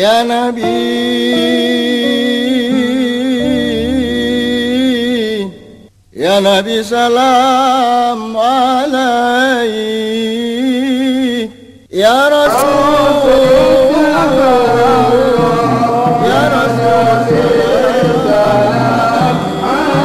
Ya Nabi salam alaik. Ya Rasul, ya Rasul, salam alaik.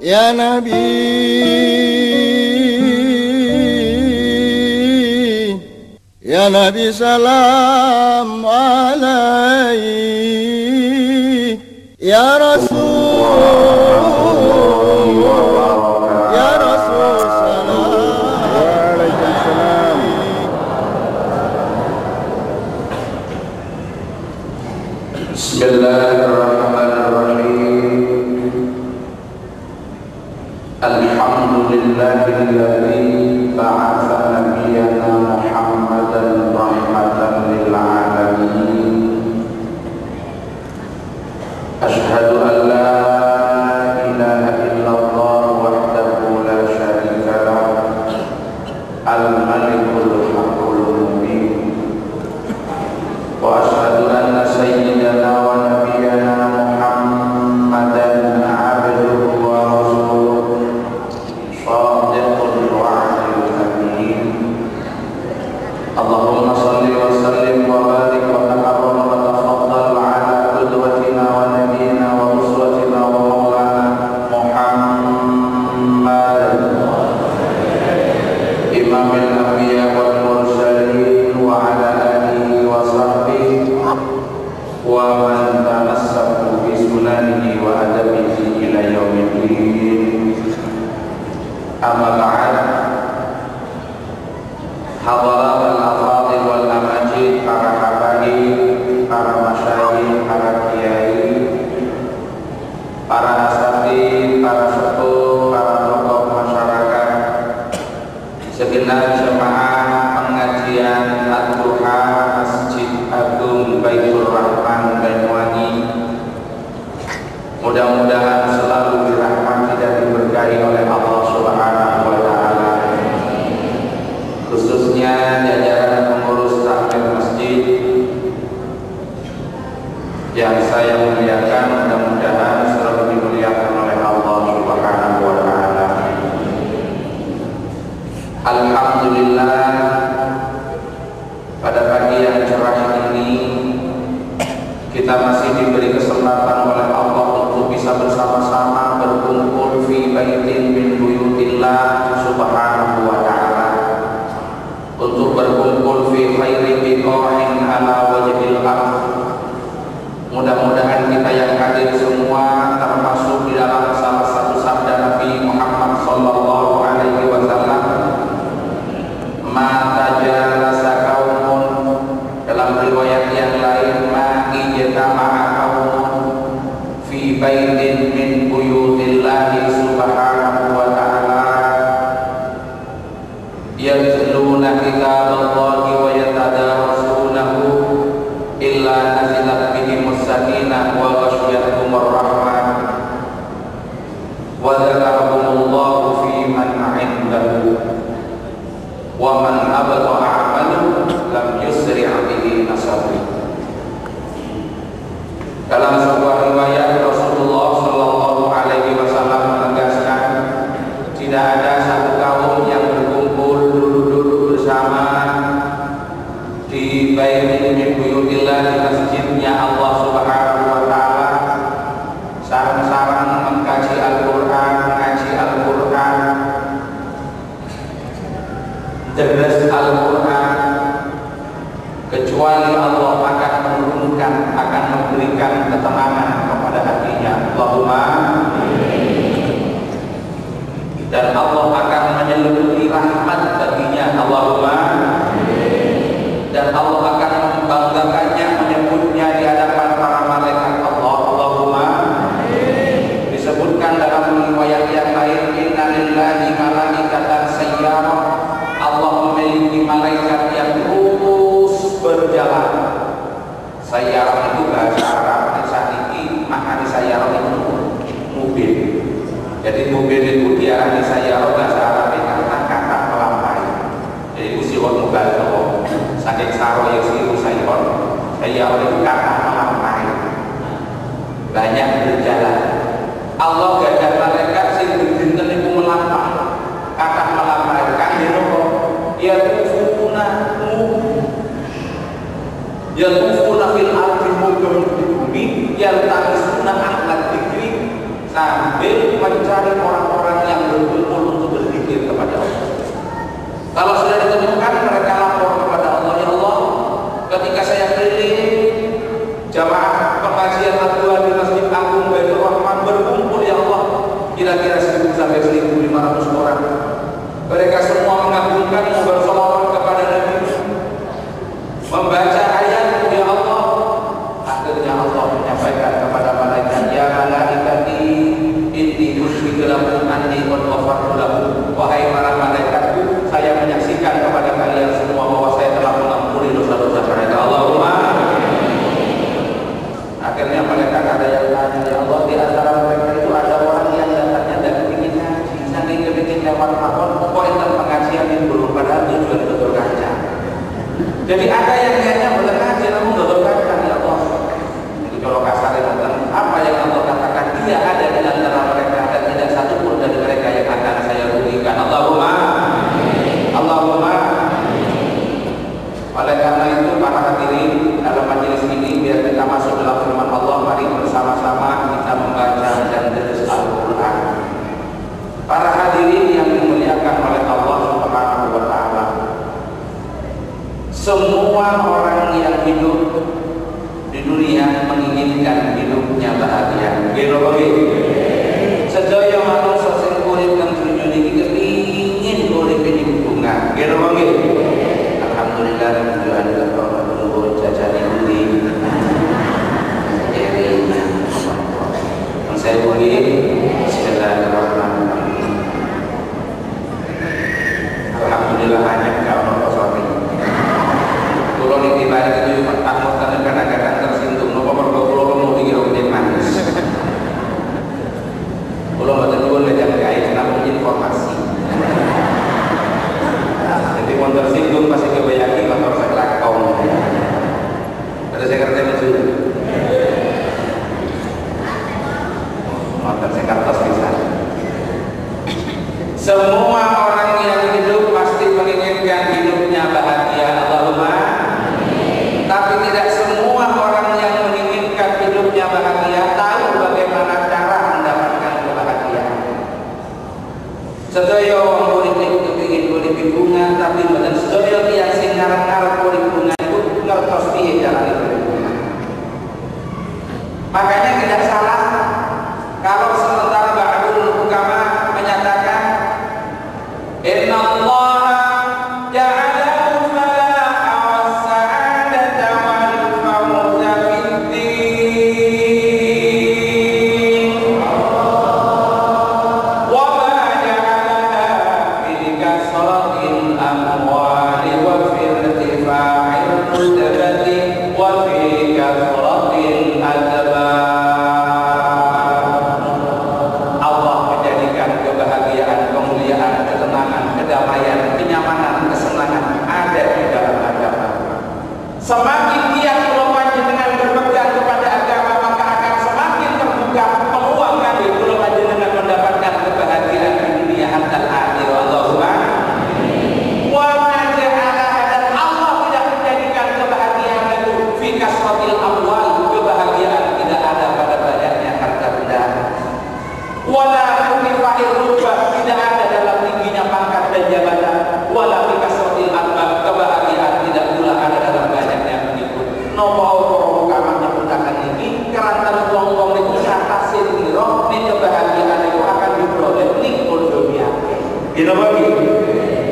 Ya Nabi salam alaik. Ya Rasul salam. Waalaikumsalam. Bismillahirrahmanirrahim. Alhamdulillahilladzi ba'atsa nabiyyana Muhammadan rahmatan lil alamin. Asyhadu an la ilaha illallah wahdahu la syarika lah, al-malikul haqqul mubin. Wa asyhadu anna sayyidana wa nabiyyana Muhammadan abduhu wa rasuluhu shadiqul wa'dil amin. Allahumma shalli wa sallim wa barik wa takabbar wa tafaddal ala qudwatina wa nabiyyina wa uswatina wa maulana Muhammad imamil anbiya wal mursalin wa ala alihi wa sahbihi wa man tamassaku bi sunanihi wa adabihi ila yaumiddin. Amma ba'd. Hadirat al-afadil wal amajid, para habaib, para masyayikh, para kiai, para asatidz, para sepuh, para tokoh masyarakat, segenap jemaah pengajian Ad-Duha Masjid Agung Baitur Rahman Banyuwangi, mudah-mudahan selalu dirahmati dan diberkahi oleh Allah Subhanahu wa taala. Khususnya jajaran pengurus takmir masjid yang saya muliakan, mudah-mudahan selalu dimuliakan oleh Allah Subhanahu wa taala. Alhamdulillah, pada pagi yang cerah ini kita masih diberi kesempatan oleh Allah untuk bisa bersama-sama berkumpul fi baitin min buyutillah Subhanahu wa taala, untuk berkumpul fi khairi biqa'in ala wajhil ardh. Mudah-mudahan kita yang hadir semua termasuk di dalam salah satu sabda Nabi Muhammad sallallahu alaihi wasallam, ma tajalasa qaumun, dalam riwayat yang lain ma ijtama'a qaumun fi baitin min buyutillahi subhanahu wa ta'ala yatluna kitaballahi wa yatadarasunahu illa nazilat bihimus sakinah wa ghasyiyatuhumur rahmah wa dzakarahumullahu fi man 'indahu wa man abqa a'malu lam yusri' bihi nasabu. Dalam sebuah riwayat Rasulullah sallallahu alaihi wasallam menegaskan, tidak ada satu kaum yang berkumpul duduk-duduk bersama di baitin min buyutillah, di masjidnya Allah Subhanahu wa taala, sarang-sarang mengkaji Al-Qur'an, mengaji Al-Qur'an, deres Al-Quran, kecuali Allah akan menurunkan, akan memberikan ketenangan kepada hatinya. Allahumma. Dan Allah akan menyelimuti rahmat baginya. Allahumma. Dan Allah akan membanggakannya, menyebutnya di hadapan para malaikat Allah. Allahumma. Disebutkan dalam riwayat yang lain, inna lillahi malaikatan sayyarah, Allah memiliki malaikat yang terus berjalan. Sayyarah itu bahasa Arab, saat ini makna sayyarah itu mobil. Jadi mobil itu diarani sayyarah bahasa Arab karena kata melampai. Jadi usiwon mubalagh, saking saro yang siru sayyarah itu kata melampai, banyak berjalan. Allah gak ada malaikat sing dinten iku melampah. Kata melampai kan dino ya tufuna fil ardi mukum di bumi, yang tarisuna ahlat dikri, sambil mencari orang lewat mawon kok enten pengajian di burung padahal tujuan betul kaca. Jadi ada yang niatnya betul ngaji namun betul kaca ya Allah. Jadi kalau kasarnya tentang apa yang Allah katakan dia ada di antara mereka dan tidak satu pun dari mereka yang akan saya rugikan. Allahumma oleh karena itu para hadirin dalam majelis ini biar kita masuk dalam firman Allah, mari bersama-sama kita membaca dan terus Al-Quran. Para hadirin yang dimuliakan oleh Allah Subhanahu wa Ta'ala, semua orang yang hidup di dunia menginginkan hidupnya bahagia. Sedaya manusia sing urip nang dunya niki kepingin urip di bunga. Alhamdulillah tujuan Allah menunggu jajani budi. Saya budi. Bismillahirrahmanirrahim. Alhamdulillah hanya kalau sorry. Kalau niki balik itu takut kadang-kadang tersinggung. Nopo perlu mau pikir udah manis. Kalau mboten nyuwun lejang kait namun informasi. Jadi mau tersinggung pasti kebayaki motor saya lakon. Ada saya kerja lucu. Motor saya kertas bisa. Semua orang yang hidup pasti menginginkan hidupnya bahagia. Allahumma. Tapi tidak semua orang yang menginginkan hidupnya bahagia tahu bagaimana cara mendapatkan kebahagiaan. Sedaya wong urip niku kepengin urip bunga tapi mboten sedaya tiyang sing ngarep-ngarep urip bunga itu ngertos piye carane urip bunga. Makanya tidak salah kalau sementara ba'dul ulama menyatakan innallaha ja'ala falaha was-sa'adata wal fawza fid-din wa ma ja'alaha fi kasratil amwali wa fi irtifa'il rutbati wa fi kasratil adab. Allah menjadikan kebahagiaan, kemuliaan, ketenangan, kedamaian, kenyamanan, kesenangan ada di dalam agama. Semakin giat kula panjenengan berpegang kepada agama, maka akan semakin terbuka peluang kali kula panjenengan mendapatkan kebahagiaan di dunia dan akhirat. Allahumma wa ma ja'ala, dan Allah tidak menjadikan kebahagiaan itu fi kasratil amwal, kebahagiaan tidak ada pada banyaknya harta benda. Wala fil rutbah, tidak ada dalam tingginya pangkat dan jabatan. Wala fi kasratil albab, kebahagiaan tidak pula ada dalam banyaknya pengikut. Napa ora kamar nyebutaken iki keranten wong-wong niku kata sira nek kebahagiaan itu akan diperoleh ning dunia. Gitu bagi.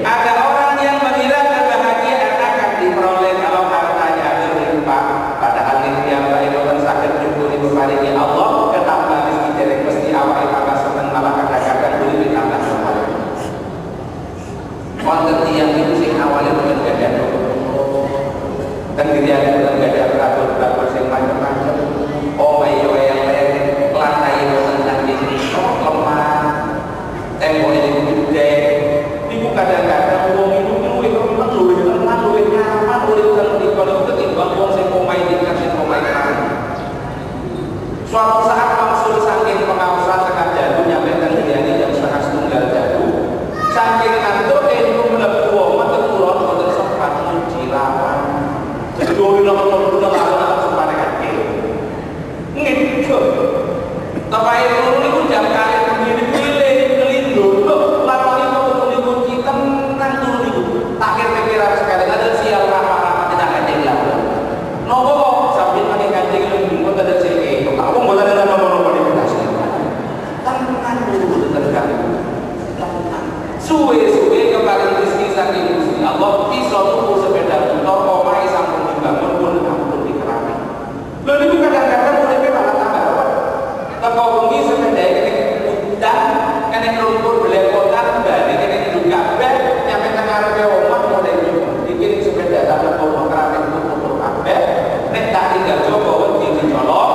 Ada orang yang mengira kebahagiaan akan diperoleh kalau hartanya berlimpah, padahal dia bae boten saged nyukuri paringi Allah ketambah rezeki derek mesti awake tambah seneng malah kadang-kadang boleh ditambah seneng. Wonten tiyang itu sing awale boten gadah. Dan diriane boten gadah kabur-kabur sing macam-macam. Omahe yo elek, lantai boten cantik, lemah. Tembok ini gede. Niku kadang-kadang wong itu luwih tenang, luwih nyaman, luwih tenang ketimbang wong sing omahe tingkat sing omahe keras. Suatu saat maksud saking pengawasan tekan jadu nyampe teng diriane jam 1:30 jadu. Saking ngantuk itu mlebu omah keturun boten sempat nyuci lawan. Jadi dhewe nang-nang lawan sempat kake. Ngidul. Tapai turun niku jam kali pilih kelindung lho lawan niku dikunci tenang turun niku. Tak kira-kira sekali ada sial ramah-ramah tidak kancing lawan. Nopo sambil pakai kancing lembut ada cek. Aku boleh ada nomor-nomor di atas. Tenang dulu terganggu. Tenang. Suwe-suwe kembali rezeki saking Gusti Allah bisa tuku sepeda motor omahe sampun dibangun pun ampun dikerami. Lha niku kadang-kadang uripe malah tambah. Teko bengi sepeda kene udan, kene lumpur belepotan, bali kene nduk kabeh nyampe teng ngarepe omah mulai dikirim sepeda tambah kono kerame tutur kabeh. Nek tak tinggal coba wedi dicolok.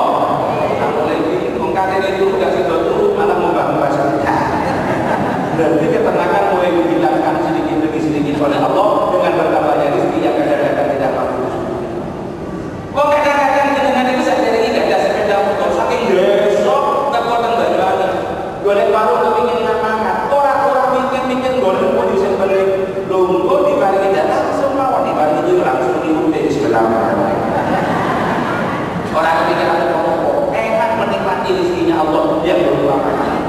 Mulai bingung katanya itu gak sih turu malah membah-membah saja. berarti ketenangan mulai dihilangkan sedikit demi sedikit oleh Allah dengan bertambahnya rezeki yang kadang-kadang tidak mampu. Kok kadang-kadang jenengan itu saja ini gak ada sepeda motor saking besok kekuatan Banyuwangi golek warung kepingin makan orang-orang mikir-mikir golek mau bisa balik lunggu dibarengi dan langsung mawon dibarengi langsung diundi di sebelah orang kepingin aku ngomong enak menikmati rezekinya Allah yang berupa makan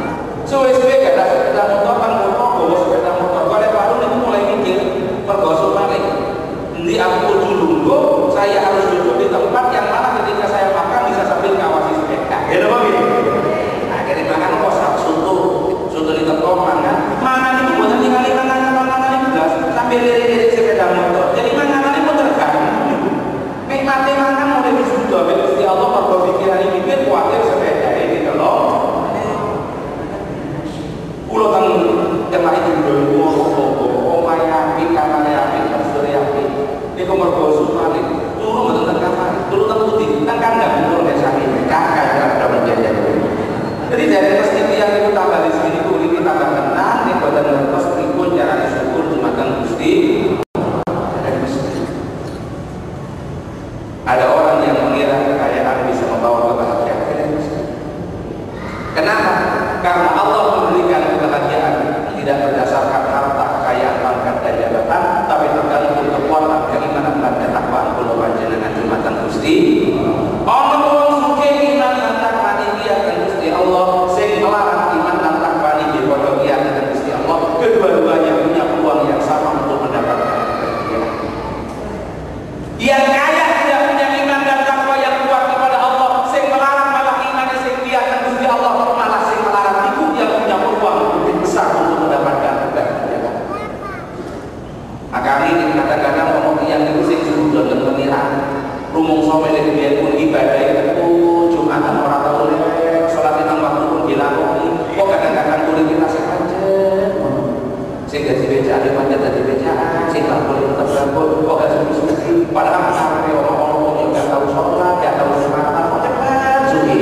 suwe-suwe gak ada sepeda motor kan bawa sepeda motor golek warung itu mulai mikir pergosok balik nanti aku kudu lunggu saya harus duduk di tempat yang mana ketika saya makan bisa sambil ngawasi sepeda ya apa gitu akhirnya makan kok soto di tempat mangan itu buatan tinggalin mangan itu gas sambil lirik-lirik sepeda motor jadi mangan itu terganggu nikmati makan mulai disudah Gusti Allah kalau pikiran ini mikir khawatir sepeda ini kalau pulau tengah itu dulu omai api kamar api kasuri api ini mergo sumali turun betul kamar turun putih kan kandang turun desa ini kakak ada menjadi jadi dari mesti yang itu tambah di sini kulit tambah tenang ini badan ngertos tribun cara syukur jumatan Gusti ada orang yang mengira kekayaan bisa membawa kebahagiaan kenapa? Karena Allah memberikan kebahagiaan tidak berdasarkan harta, kekayaan, pangkat dan jabatan, tapi tergantung kekuatan keimanan dan ketakwaan kula panjenengan jumatan Gusti. Ana wong sugih iman lan takwa dikiyaken Gusti Allah, sing melarang iman lan takwa niki padha kiyaken Gusti Allah. Kedua-duanya punya peluang yang sama untuk mendapatkan kebahagiaan. Yang kaya tidak punya iman dan takwa yang kuat kepada Allah, sing melarang malah iman sing kiyaken Gusti Allah, malah sing melarang itu yang punya peluang lebih besar untuk mendapatkan kebahagiaan. Maka ini kadang-kadang ngomong yang itu sing sudah dan pengiran rumong sampai dari biar pun ibadah itu Jumatan orang tahu sholat lima waktu pun dilakoni kok kadang-kadang boleh kita sengaja sing gaji beca ada panjat dari becaan sing tak boleh tetap gabut kok gak suci-suci padahal sampai orang-orang yang gak tahu sholat gak tahu Jumatan kok cepat suci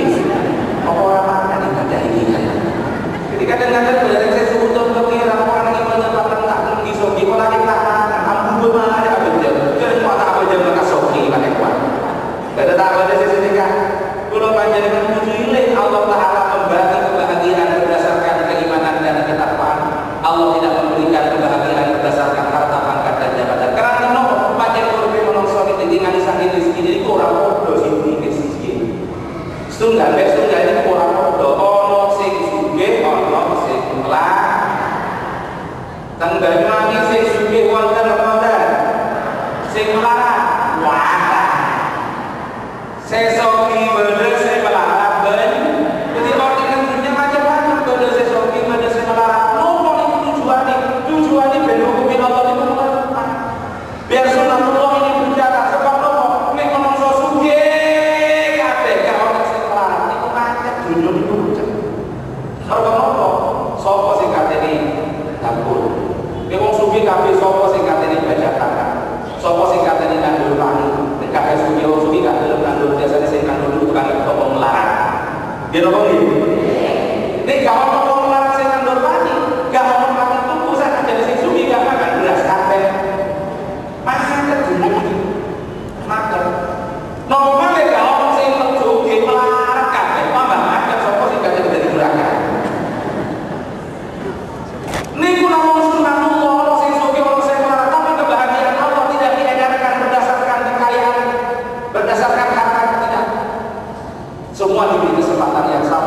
orang makan ibadah ini jadi kadang-kadang dari saya sebutkan pengiran orang yang menyebabkan tak pergi sogi orang yang tak ampun mana ada abjad jadi kok tak abjad maka sogi pakai kuat gak ada tak ada sisi kan kalau panjenengan memilih Allah Ta'ala membagi kebahagiaan berdasarkan keimanan dan ketakwaan Allah tidak memberikan kebahagiaan berdasarkan harta pangkat dan jabatan karena kenapa panjenengan lebih menongso dengan disangin rezeki jadi orang bodoh sih setunggal ini orang bodoh ono sing sugih ono sing melah Banyuwangi sing sugih wonten Ramadan sing melarat wadah sesoki bener saya melarat ben jadi orang dunia macam-macam bener sesoki bener saya melarat nopo itu tujuannya ben hukumin Allah itu menentukan biar sunatullah ini berjalan sebab nopo nek menungso sugih kabeh gak ono sing melarat niku macet dunia niku macet mergo nopo sapa sing katene dapur nek wong sugih kabeh sapa sing katene baca tangan sapa sing katene nandur padi nek kabeh sugih wong sugih gak gelem nandur biasane sing nandur itu kan kok melarat dia nopo nggih nek gak ono wong melarat sing nandur padi gak ono padi tuku sak jadi sing sugih gak makan beras kabeh macet dunia macet nopo male gak ono sing sugih melarat kabeh tambah macet sapa sing katene dadi gerakan niku namung sunatullah orang sing sugih orang sing melarat tapi kebahagiaan Allah tidak diedarkan berdasarkan kekayaan berdasarkan harta tidak semua diberi kesempatan yang sama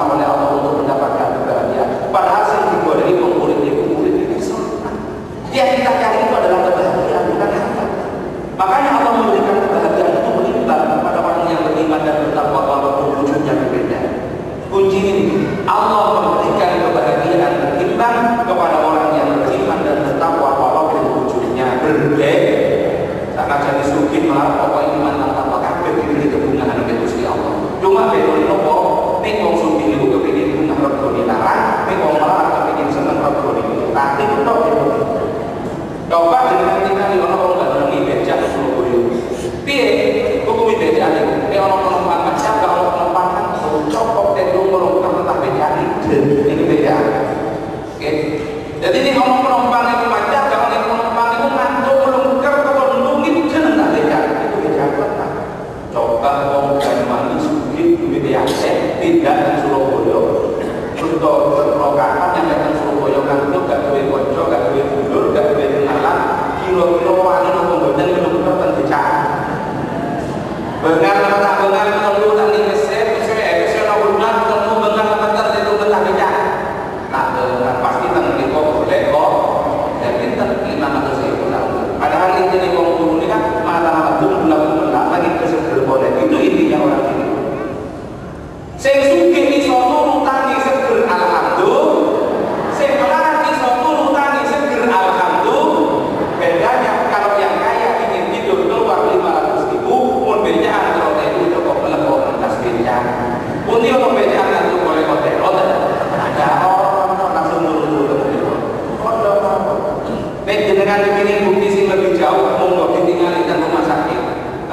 jenengan dipingin bukti sing lebih jauh, monggo ditinggali dan rumah sakit.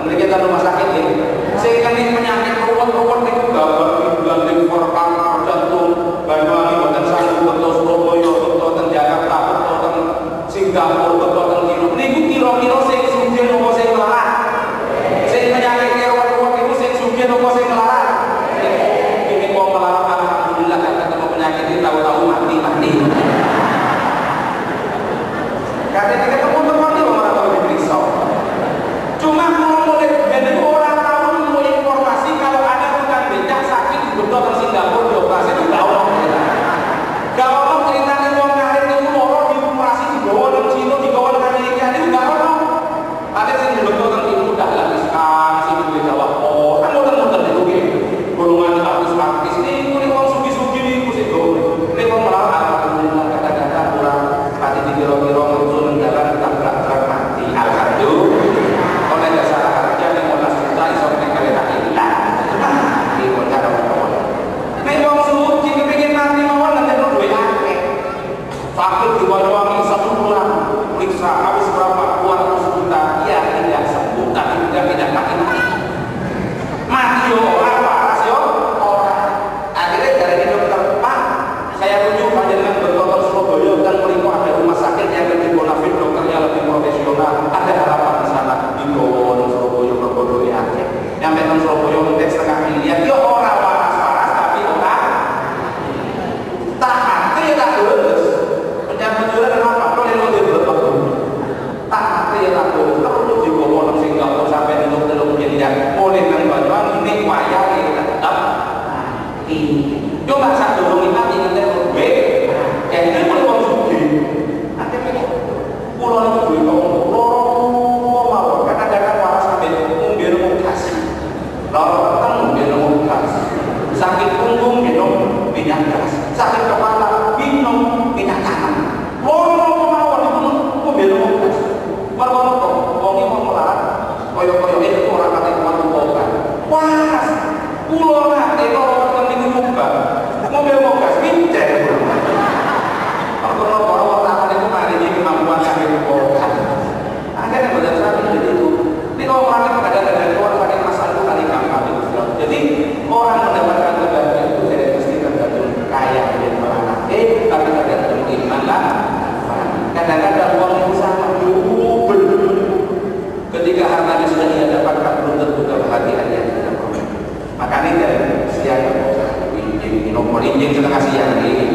Mereka kita rumah sakit ini, sehingga ini penyakit ruwet-ruwet itu gambar bulan liver, kanker, jantung, Banyuwangi, buatan sanggup, betul Surabaya, betul dan Jakarta, betul dan Singapura, betul dan Cina. Ini kira-kira sing sugih nopo sing melarat, sing penyakit ruwet-ruwet itu sing sugih nopo sing melarat. Ini kok melarat, alhamdulillah kan ketemu penyakit ini tahu-tahu mati. Kadang kita ketemu teman itu malah tahu diperiksa. Cuma kalau mulai jadi orang tahu mau informasi kalau ada tukang becak sakit di dokter Singapura dioperasi itu nggak orang cerita. Nggak orang cerita nih orang karir itu orang dioperasi di bawah dan Cina di bawah dan Amerika itu nggak orang. Ada sih di dokter itu udah habiskan sih di Jawa. Oh, kan muter-muter itu gitu. Golongan artis ini kulit orang sugi-sugi nih kusik dong. Ini orang malah alhamdulillah kadang-kadang orang hati di kira-kira ngerjain jalan tabrak truk mati. Alhamdulillah. Kalau ada salah kerja yang mau nasib saya sampai kali tak hilang. Di kota ada orang. Nek wong suci kepengin mati mawon nanti duwe akeh. Fakir di Banyuwangi 1 bulan periksa habis berapa 200 juta. Ya tidak sembuh tapi juga tidak mati. Mati yo orang waras yo orang. Akhirnya dari dokter Pak, saya rujuk panjenengan bertotor Surabaya dan mereka ada rumah sakit yang lebih bonafit, dokternya lebih profesional. Ada harapan di sana di Bawon Surabaya berbodoh ya. Yang memang Surabaya untuk setengah miliar, yo orang waras-waras tapi orang tak mati tak lulus. Penyakit jualan kenapa? Kalau yang mau dibetul tak mati tak lulus. Terus di Bawon Singapura sampai di dokter miliar, boleh nang Banyuwangi ini wayang kita tetap mati. Coba satu dong mati kita lebih. Yang itu boleh orang sugi. Nanti pulau itu duit lorong mawon karena ada kan waras sampai mobil gas. Lorong kan mobil gas. Sakit punggung minum minyak gas. Sakit kepala minum minyak tanam. Lorong mawon itu mobil gas. Mereka wong mau melarat koyo-koyo itu orang kata kuat obat. Waras. Pulau nate lorong kan niku nyumbang. Mobil gas pinceng. Kalau orang tahu itu hari ini kemampuan sakit obat. Ada yang berdasar jadi itu. Ini kalau orang kadang-kadang keluar pakai masalah itu kali gampang itu. Jadi orang mendapatkan kebahagiaan itu tidak mesti tergantung kaya dan melarat. Tapi tergantung iman lah. Kadang-kadang uang itu sangat double. Ketika hartanya sudah dia dapatkan belum tentu kebahagiaannya tidak perlu. Makanya dari sekian nomor injing kita kasih yang ini.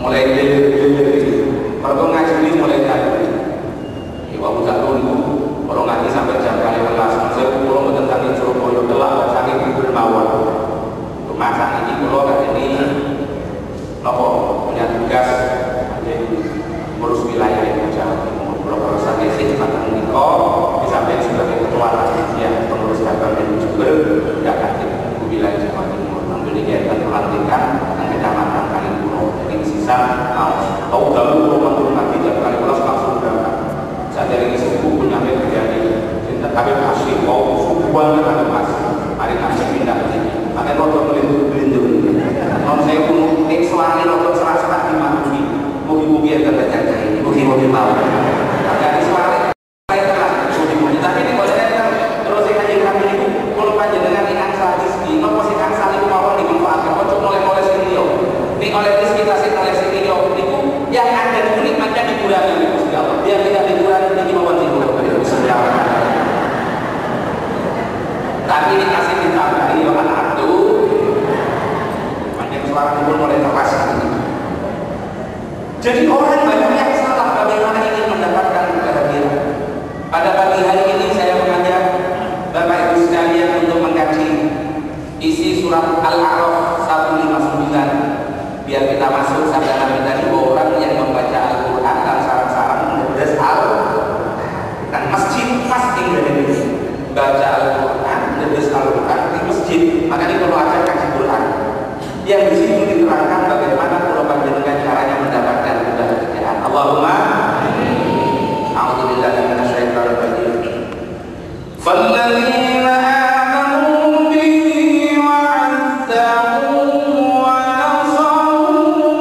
Mulai dari mereka ngaji ini mulai dari ibu Abu Jatuh itu kalau ngaji sampai jam kali 11 saya pulang tentang Surabaya gelap sakit di Bermawar kemasan ini pulau kali ini nopo punya tugas ngurus wilayah yang Jawa Timur pulau sakit sih Matan Niko disampaikan sebagai ketua panitia pengurus cabang dan Jember tidak aktif di wilayah Jawa Timur alhamdulillah dan pelantikan dan kecamatan Kalipulau jadi sisa tahu dulu romantul nanti jam kali pulas langsung berangkat saat dari subuh punya terjadi tapi masih mau subuh banget ada masih hari masih pindah ke sini makanya kalau melindungi non saya pun selama ini serah-serah di Mangkubi mobil-mobil yang terjadi ini mobil-mobil mau dari suara tapi ini kalau saya terus saya kaji kami itu kalau panjenengan ini angsa rizki no posisi angsa itu mau dimanfaatkan kok oleh sini ini oleh rizki kasih oleh sini itu yang ada di nikmatnya dikurangi oleh Gusti Allah biar tidak dikurangi di kemauan Allah tapi dikasih ditambahi ya anak itu panjang suara itu mulai terasa jadi orang banyak yang salah bagaimana ingin mendapatkan kebahagiaan. Pada pagi hari ini saya mengajak Bapak Ibu sekalian untuk mengkaji isi surat Al-A'raf 159 biar kita masuk sabda Nabi tadi bahwa orang yang membaca Al-Quran dan sarang-sarang menulis dan masjid pasti dari ini baca Al-Quran menulis Al-Quran di masjid makanya kalau ada kaji Quran yang di situ diterangkan bagaimana kalau panjenengan caranya mendapatkan kebahagiaan. Allahumma a'udzubillahi minasyaitonir rajim. Falladzina amanu bihi wa 'azzaruhu wa nasaruhu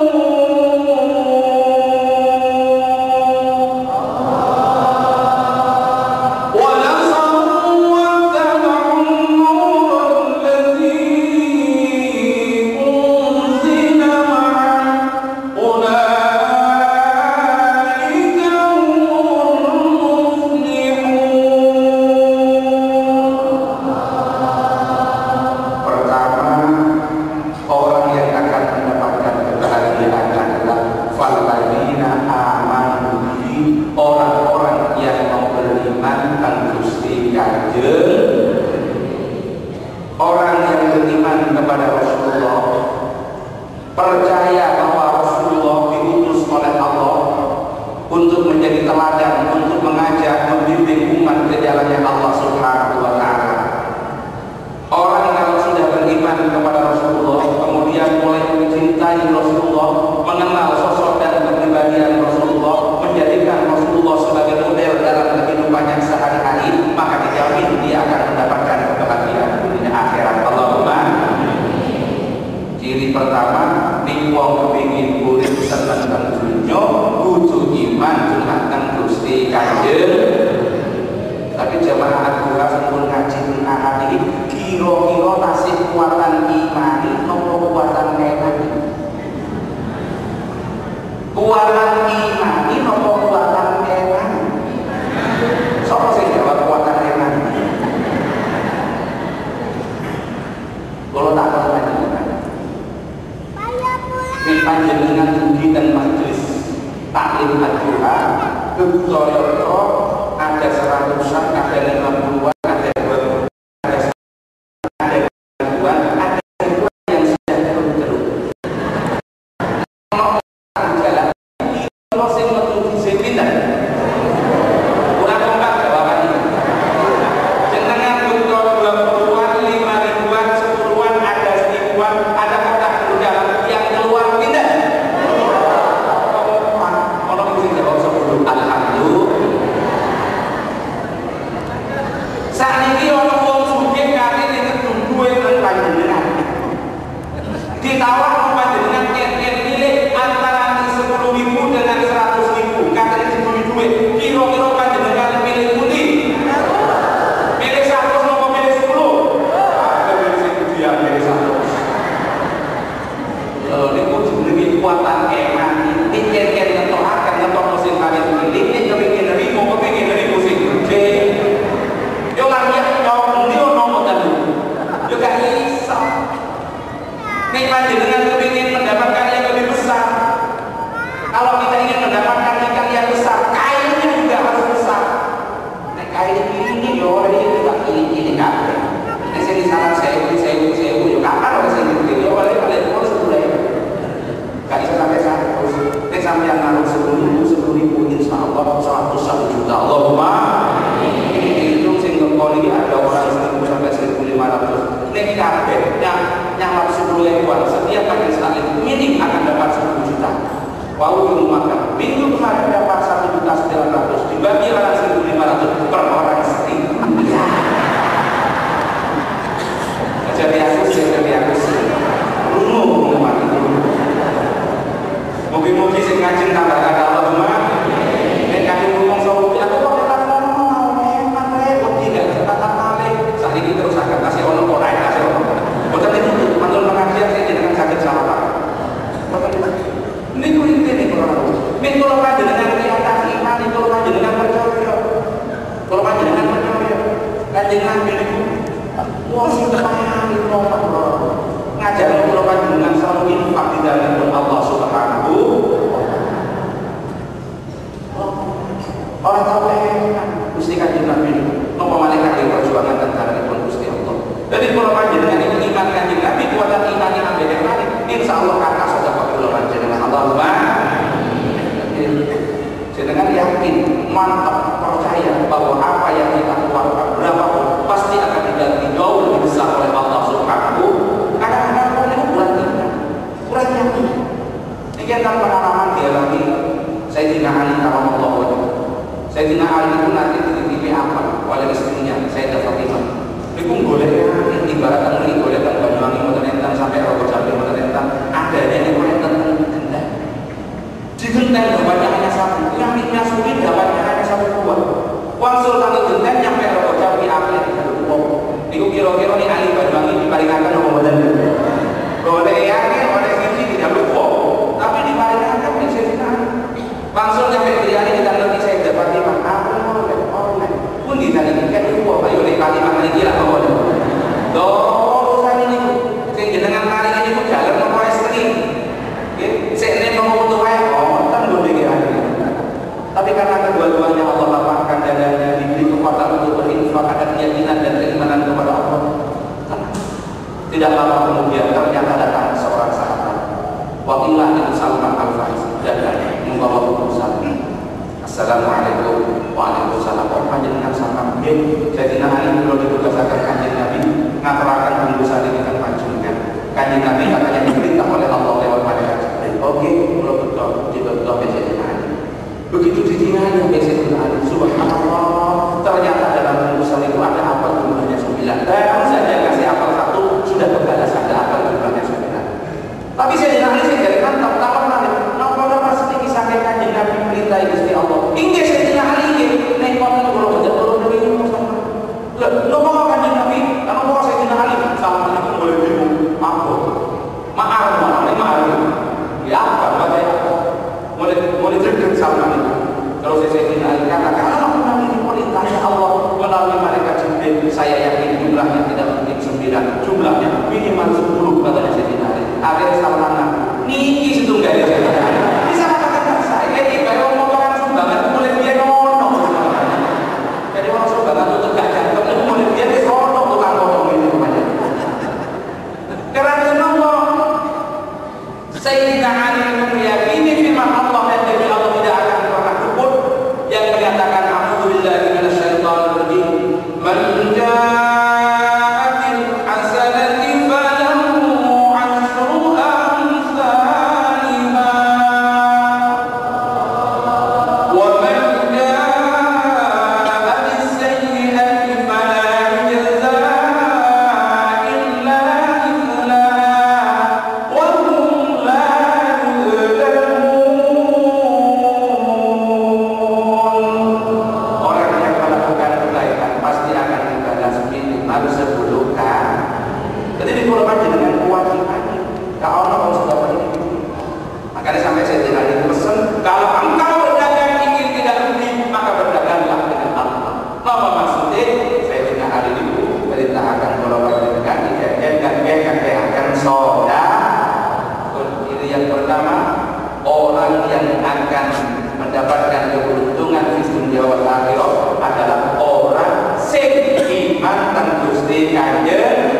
Kanjeng. Tapi jamaah Adura sempun ngaji ahad ini kira-kira tasih kuatan imani nopo kuatan menani? Kuatan imani nopo kuatan menani? Sopo sing jawab kuatan menani? Kalau tak tahu panjenengan, ini panjenengan dugi dan majelis taklim Adura, betul-betul ada 100-an, ada 50-an, ada 20-an, ada 10-an, ada 10-an yang sudah terus-terus. Kalau jalan ini, kalau saya menuju sepindah, kurang kompak jawabannya. Jenengan betul 20-an, 5.000-an, 10-an, ada 1.000-an, ada kotak berjalan yang keluar pindah. Kalau mesti jawab 10, alhamdulillah. Saat ini orang wong sugih kali ini duwe panjenengan. Ditawar panjenengan yen pilih antara 10.000 dengan 100.000. Katanya duwe. Kira-kira panjenengan pilih pundi? Pilih 100 apa pilih 10? Pilih sing dia pilih 100. Niku jenenge kuatan iman. Iki yen ngetokaken ngetok mesin kalian pilih nek kepengin ribu kepengin ribu sing gede. Yo lagi kau beli ono modal yo gak iso. Nek panjenengan kepengin mendapatkan yang lebih besar, kalau kita ingin mendapatkan ikan yang besar, kainnya juga harus besar. Nek kain ini yo ora iki ini kabeh. Nek sing saran saya yo kapan ora sing iki yo oleh kalian sepuluh. Gak iso sampai 100. Nek sampeyan naruh 10.000 insyaallah 101 juta. Allahumma ini ada orang 1.000 sampai 1.500. Nek kabeh nyamar 10.000-an setiap kali sekali minim akan dapat 10 juta. Wow, di rumah kan minggu kemarin dapat 1.900.000 dibagi orang 1.500 per orang setengah. Jadi aku sih rungu mati dulu. Moga-moga sing ngajeng tambah kata Allahumma. Nek kali ngomong sawu aku kok ini terus akan kasih ono kok naik kasih ono. Boten itu mantul pengajian saya jenengan saged salah. Boten niku intine kula. Men kula panjenengan di atas iman itu panjenengan percaya. Kula panjenengan percaya. Kanjeng Nabi niku wong sing tenan nomor kula. Ngajarno kula panjenengan selalu infak di dalam Allah Subhanahu. Orang tahu Gusti Kanjeng Nabi napa malaikat yang perjuangan tentara pun Gusti Allah. Jadi kalau panjenengan ini iman Kanjeng Nabi kuatan iman yang ambil yang lain, insyaallah kakak sudah kula panjenengan Allahumma. Jenengan yakin, mantap, percaya bahwa apa yang kita keluarkan berapapun pasti akan diganti jauh lebih besar oleh Allah Subhanahu. Kadang-kadang orang itu kurang yakin. Ini kan pengalaman dialami Sayyidina Ali radhiyallahu anhu. Sayyidina Ali itu nanti dititipi apa oleh istrinya Sayyidah Fatimah. Iku golek ibarat ini golek kan Banyuwangi mboten enten sampai Rogo Jambi mboten enten. Adanya ini golek tentang gendang. Di gendang dapatnya hanya satu. Yang Nyasuri dapatnya hanya satu buah. Wong Sultan gendang nyampe Rogo Jambi akhirnya dijaluk wong. Iku kira-kira ini Ali Banyuwangi diparingaken apa mboten? Golek yakin oleh siji dijaluk wong. Tapi diparingaken di Sayyidina Ali. Langsung nyampe Beliani ditanggapi Sayyidah Fatimah. Pun ditanya kan itu apa yo nek Fatimah iki lak apa. Do urusan ini sing jenengan mari ini ku jalan apa istri. Nggih, sik nek mau metu wae wonten lho iki. Tapi karena kedua-duanya Allah lapangkan dadanya, diberi kekuatan untuk berinfak, ada keyakinan dan keimanan kepada Allah. Tidak lama kemudian ternyata datang seorang sahabat. Wakilah itu Salman Al-Farisi dan membawa urusan. Assalamualaikum. Waalaikumsalam. Panjenengan sama nggih. Sayyidina Ali kula ditugasaken Kanjeng Nabi ngaturaken urusan ini kan panjenengan. Kanjeng Nabi katanya diperintah oleh Allah lewat malaikat Jibril. Oke, kula betul dibetul Sayyidina Ali. Begitu ditinggalnya Sayyidina Ali, subhanallah, ternyata dalam urusan itu ada apel jumlahnya 9. Baru saja kasih apel 1 sudah berbalas ada apel jumlahnya 9. Tapi Sayyidina Ali sing dari mantap taman Salman itu. Kalau Sayyidina Ali katakan, kalau Nabi diperintahnya Allah melalui malaikat Jibril, saya yakin jumlahnya tidak mungkin 9, jumlahnya minimal 10, katanya Sayyidina Ali. Akhirnya Salman niki situ enggak ada. Bisa katakan saya ini baru omongan sumbangan mulai dia nono. Jadi orang sumbangan itu enggak jangkep, mulai dia nono tukang potong ini namanya. Karena Allah Sayyidina Ali meyakini firman Allah dan demi Allah tidak akan pernah luput yang menyatakan a'udzubillahi minasyaitonir rajim man jaa'a bil hasanati falahu 'ashru amsalha wa man jaa'a bis sayyi'ati fala yujzaa illa mithlaha wa hum la orang yang melakukan kebaikan pasti akan dibalas minimal 10 kali. Jadi dikurban dengan kewajibannya. Kalau orang sudah pergi, makanya sampai saya tidak dipesan, kalau engkau berdagang ingin tidak rugi, maka berdaganglah dengan Allah. Apa maksudnya? Saya tidak hari itu perintah akan golongan dengan dijadikan dan dia akan soda. Ini yang pertama, orang yang akan mendapatkan keberuntungan di dunia wal akhirah adalah orang sing iman dan Gusti Kanjeng.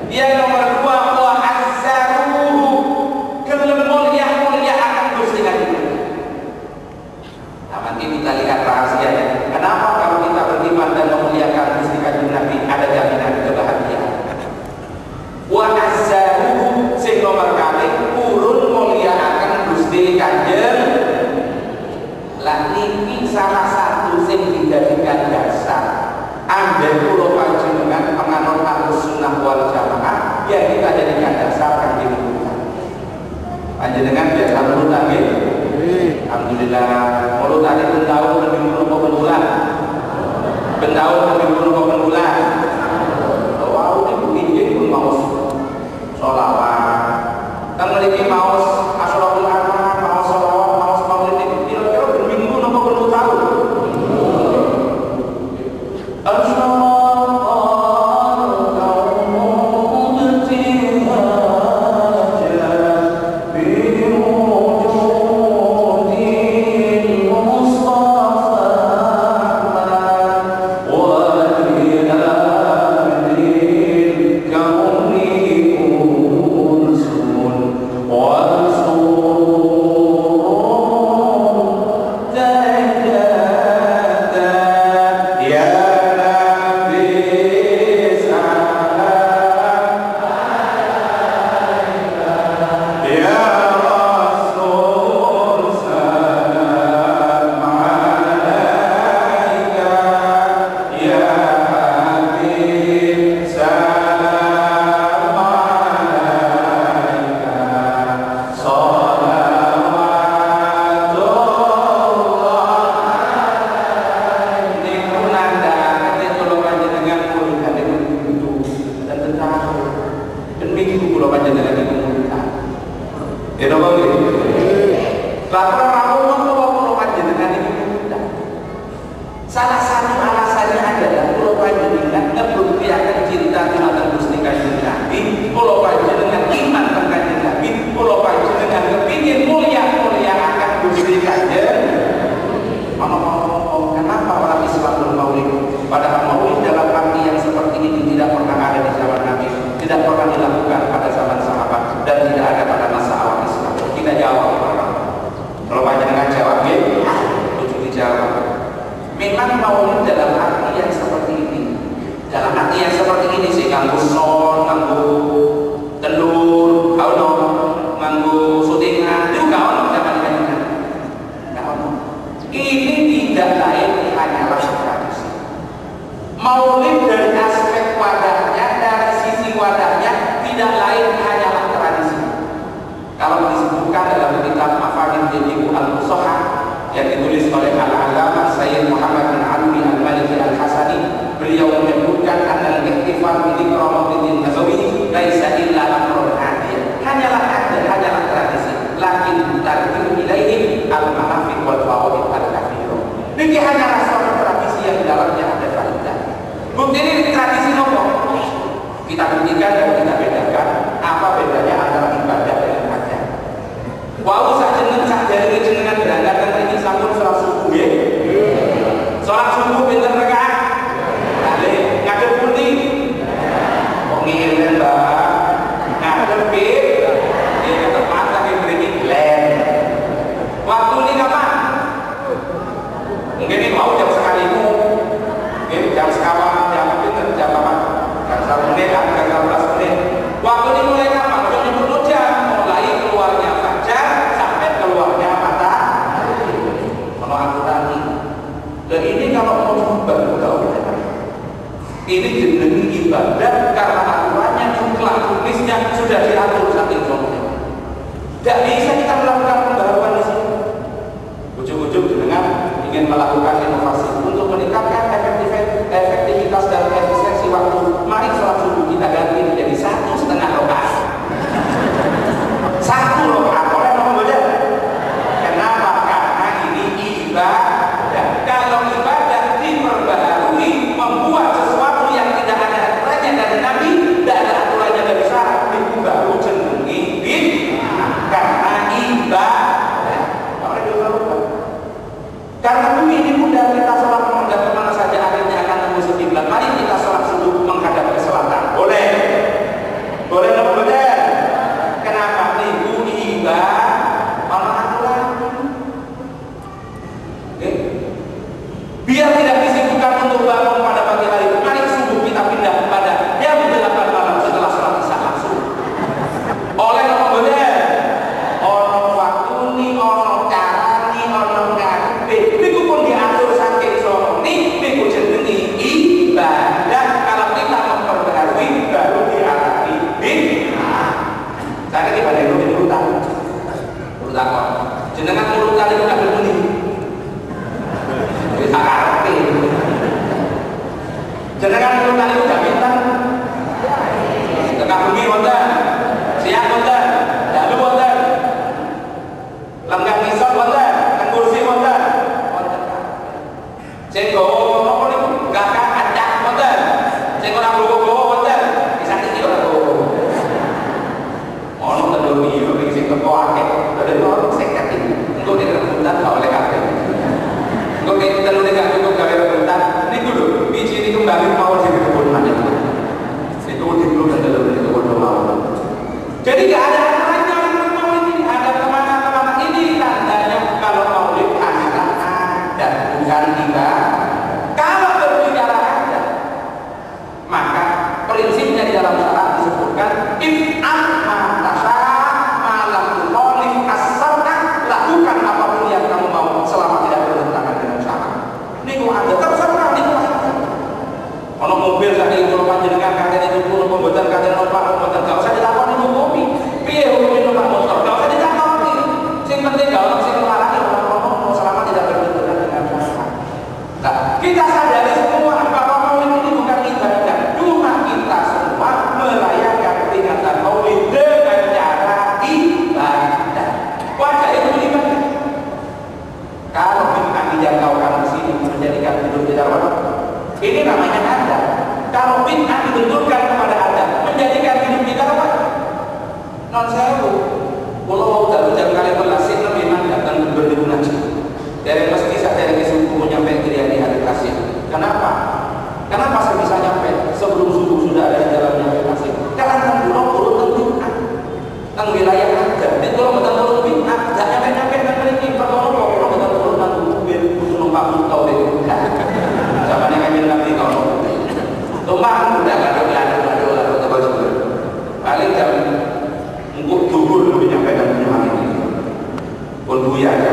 Yang nomor 2, wa azzaruhu, gelem mulia akan Gusti Kanjeng. Nah, nanti kita lihat rahasianya. Kenapa kalau kita beriman dan memuliakan Gusti Kanjeng Nabi ada jaminan kebahagiaan? Wa azzaruhu sing nomor kali urun mulia akan Gusti Kanjeng. Lah niki salah satu sing dijadikan dasar ambil kula panjenengan penganut Ahlussunnah wal Jamaah yang kita jadikan dasar kangge kita. Panjenengan biasa mulut nggih? Alhamdulillah. Mulut tadi bentahun minggu napa bulan? Bentahun minggu napa bulan? Wow, iki pun mau sholawat. Kan mriki maos Asyraful Anam, maos sholawat, maos maulid iki kira-kira berminggu napa bertahun? Salah satu alasannya adalah kalau panjenengan ngebuktiaken cinta dumateng Gusti Kanjeng Nabi, kalau panjenengan iman teng Kanjeng Nabi, kalau panjenengan kepingin mulia akan Gusti Kanjeng. Kenapa orang Islam bermaulid? Padahal maulid dalam arti yang seperti ini tidak pernah ada di zaman Nabi, tidak pernah dilakukan pada zaman sahabat, dan tidak ada pada masa awal Islam. Kita jawab. Kalau panjenengan jawab, lucu dijawab. Memang maulid dalam arti yang seperti ini. Dalam arti yang seperti ini sih, nganggo son, nganggo telur, nganggo sutingan, itu gak ono zaman kanjeng. Gak ono. Ini tidak lain hanyalah tradisi. Maulid dari aspek wadahnya, dari sisi wadahnya tidak lain hanyalah tradisi. Kalau disebutkan dalam kitab Mafarid Jadiku Al-Musohah yang ditulis oleh Al-Allamah Sayyid Muhammad bin Ali Al-Maliki Al-Hasani, beliau menyebutkan adal ihtifal bi ikramatin nadhir ilaihim al-manafiq wal fawaid al-kathirah. Niki hanya suatu tradisi yang di dalamnya ada faidah. Bukti ini tradisi nopo? Kita buktikan dan kita bedakan apa bedanya antara ibadah dengan adat. Wau sak jenengan jenengan berangkat ini sampun salat subuh nggih. Salat subuh pinten rakaat? Kali ngadep pundi? Kok ngene, Mbak? Ngadep pit. Ini tepat lagi beri glen. Waktu ini kapan? Mungkin ini mau jam sekalimu. Mungkin jam sekawan, jam pinten, jam apa? Jam 1 menit, jam 15 menit. Waktu ini mulai kapan? Jam 10 jam. Mulai keluarnya fajar sampai keluarnya matahari. Kalau aturan ini. Dan ini kalau mau berubah, ini jenengi ibadah karena aturannya jumlah tulisnya sudah diatur saking jumlah. Tidak bisa kita melakukan pembaruan di sini. Ujung-ujung jenengan ingin melakukan inovasi untuk meningkatkan efektivitas dan efisiensi waktu. Mari sholat subuh kita ganti menjadi 1,5 rakaat. 1 rakaat. Oleh nomor beda. Kenapa? Karena ini ibadah. Kalau ibadah diperbaharui, membuat sesuatu yang tidak ada aturannya dari Nabi, tidak ada aturannya dari syariat, itu baru jenengi karena ibadah. Karena bumi ini mudah kita sholat menghadap kemana saja akhirnya akan tembus kiblat. Mari kita sholat subuh menghadap ke selatan. Boleh? Boleh atau boleh? Kenapa? Ibu ibadah orang aturan. Biar tidak disibukkan untuk bangun pada pagi hari. Mari subuh kita pindah pada jam 8 malam setelah sholat isya langsung. Oleh apa boleh? Ono waktu ni, ono cara ni, ono ngarepe. Niku pun diatur saking sono ni, niku jenengi ibadah. Kalau kita memperbaharui baru diarani bid'ah. Saya iki badhe urutan. Urutan kok. Jenengan urutan itu kabeh muni. Wis akarepe. Jenengan urutan itu gak pinten. Tengah bumi wonten. Siang wonten. Dalu wonten. Lenggah ngisor wonten, kan kursi wonten. Wonten. Sing gowo ngono niku gagah acak wonten. Sing ora gowo-gowo wonten. Bisa iki ora gowo. Ono telu iki iki sing teko akeh. Dadi ono sing kati. Engko nek rebutan gak oleh kabeh. Engko nek telu nek gak cukup gawe rebutan, niku lho, biji niku kembali mau sing kebun maneh. Itu dulu dan telu niku kebun mau. Jadi gak ada aturannya ini ada kemana-kemana ini tandanya kalau maulid adalah adat bukan ibadah. Kalau berbicara adat, maka prinsipnya di dalam syariat disebutkan if'al ma tasha' ma lam tukhalif as-syar'a, lakukan apapun yang kamu mau selama tidak bertentangan dengan syariat. Niku ada terserah niku. Ono mobil sak iki kula panjenengan kakek itu pun pembuatan kakek numpak pembuatan gak usah dilakoni hukum. Piye hukum numpak motor? Gak usah dilakoni. Sing penting gak ono sing nglarang ono selama tidak bertentangan dengan syariat. Nah, kita sadari semua bahwa maulid ini bukan ibadah. Cuma kita semua merayakan peringatan maulid dengan cara ibadah. Wajah itu ibadah. Kalau kita dijangkaukan di sini menjadikan hidup tidak wajar. Ini namanya adat. Kalau bid'ah dibenturkan kepada adat, menjadikan hidup kita apa? Non sewu. Kalau mau jam kali belasin lebih mana datang berdiri ngaji. Dari meski saya dari subuh nyampe ke hari kasih. Kenapa? Kenapa saya bisa nyampe sebelum subuh sudah ada di dalam nyampe kasih? Karena tanggulo turun bid'ah, tang wilayah adat. Jadi kalau betul turun bid'ah, tidak nyampe dan memiliki pertolongan. Kalau betul turun tanggulo butuh numpak butuh deh. Zamannya kami nanti kalau tumpah udah kado paling jam untuk dulu lebih nyampaikan penyuhan ini pun buya aja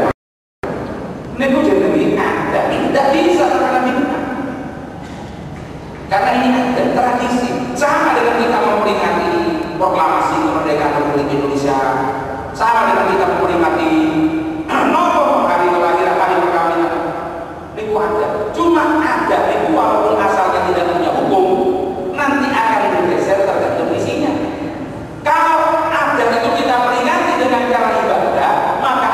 ini pun jadi ada tidak bisa terkena bid'ah karena ini ada tradisi sama dengan kita memperingati proklamasi kemerdekaan Republik Indonesia, sama dengan kita memperingati hari kelahiran, hari perkawinan. Ini ada, cuma ada itu walaupun asalnya tidak punya hukum, nanti akan bergeser tergantung isinya. Kalau ada itu kita peringati dengan cara ibadah, maka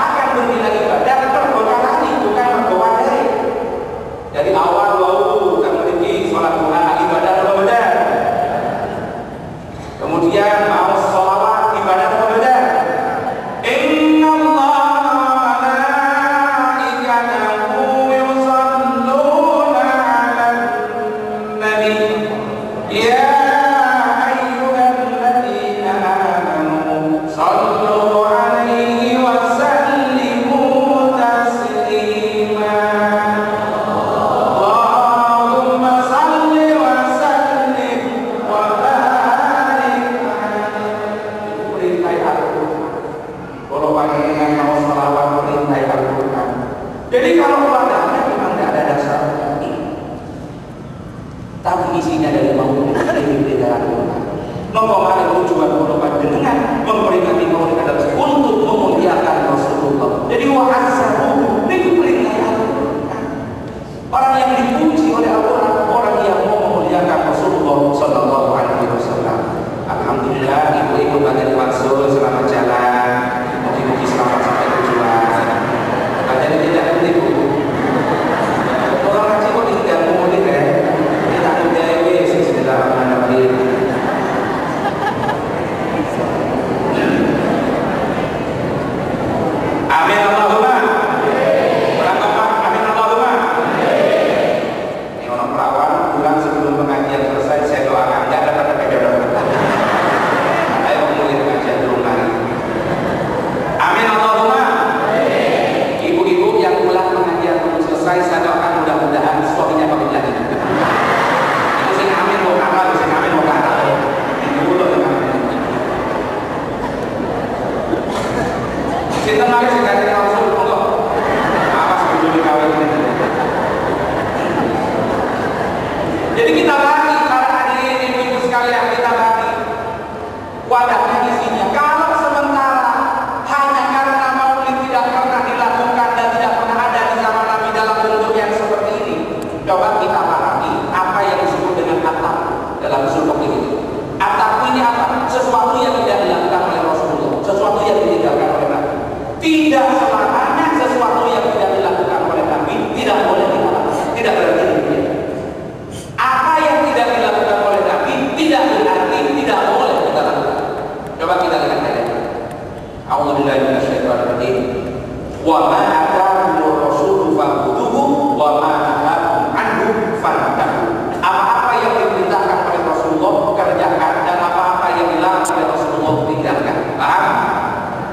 Wa ma atakumur rasulu fakhudhuhu wa ma nahakum anhu fantahu. Apa-apa yang diperintahkan oleh Rasulullah kerjakan, dan apa-apa yang dilarang oleh Rasulullah tinggalkan. Paham?